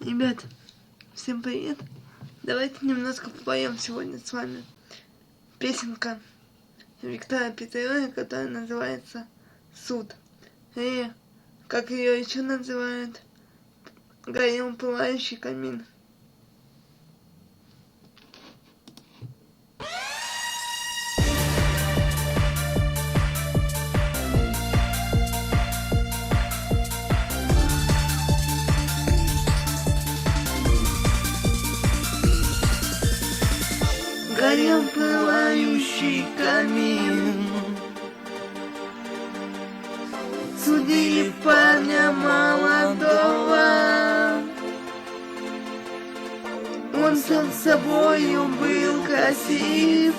Ребят, всем привет! Давайте немножко попоем сегодня с вами. Песенка Виктора Петрова, которая называется «Суд». И, как ее еще называют, «Горел пылающий камин». Горел пылающий камин, судили парня молодого. Он сам собою был красив,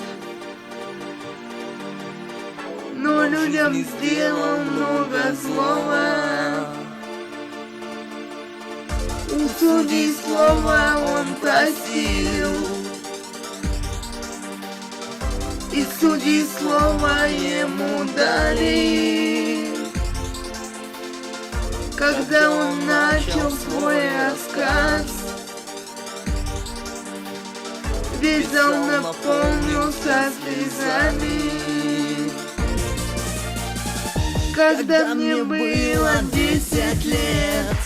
но людям сделал много злого. У судей слова он просил, и судьи слова ему дали. Когда он начал свой рассказ, весь зал наполнился слезами. Когда мне было 10 лет,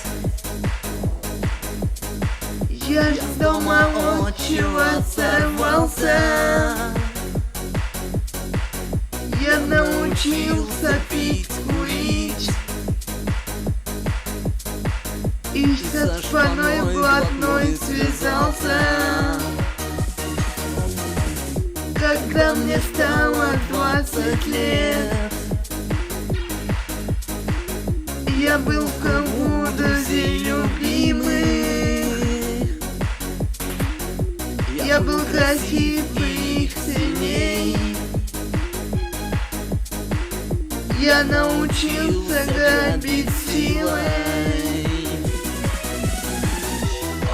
я с дома отчего сорвался. Я научился пить, курить и со шпаной блатной связался. Когда мне стало 20 лет, я был в кругу друзей любимых. Я был красив и их сильней. Я научился грабить силой.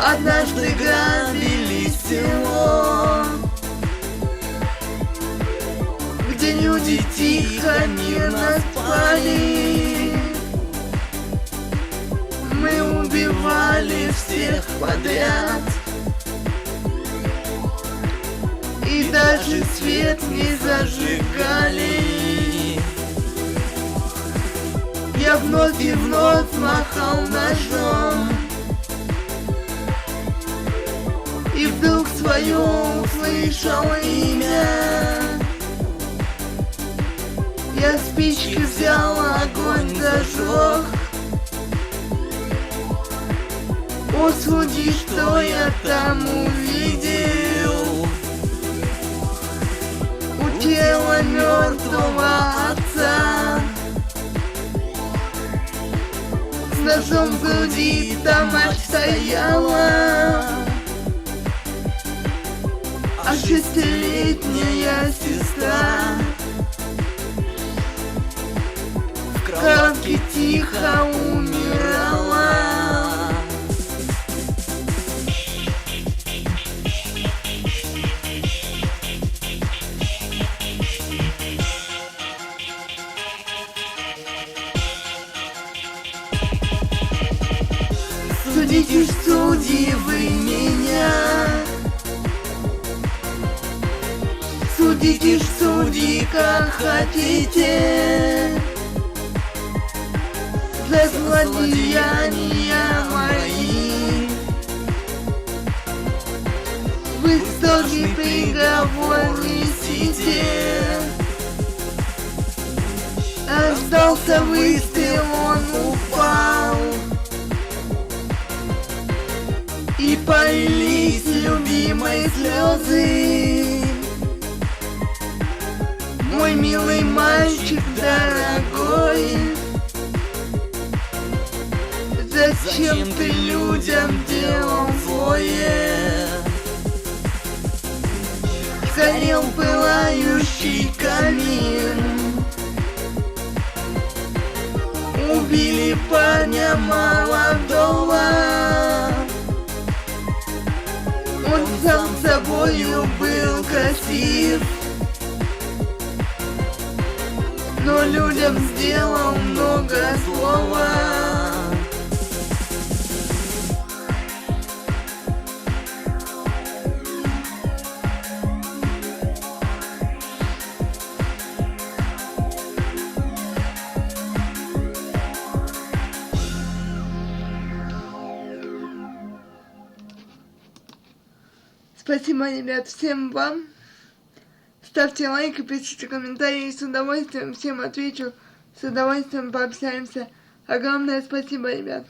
Однажды грабили село, где люди тихо, мирно спали. Мы убивали всех подряд и даже свет не зажигали. Я вновь и вновь махал ножом, и вдруг свое услышал имя. Я спички взял, огонь зажег. О, суди, что я там увидел? У тела мертвого отца, с ножом в груди там мать стояла, а 6-летняя сестра в кроватке тихо умирала. Судите ж, судьи, вы меня, судите ж, судьи, как хотите, за злодеяния мои. Вы строгий приговор несите. Раздался выстрел, он упал, и полились любимые слезы. Мой милый мальчик дорогой, зачем ты людям делал злое? Горел пылающий камин, убили парня молодого. Он сам собою был красив, но людям сделал много злого. Спасибо, ребят, всем вам. Ставьте лайки, пишите комментарии, с удовольствием всем отвечу, с удовольствием пообщаемся. Огромное спасибо, ребят.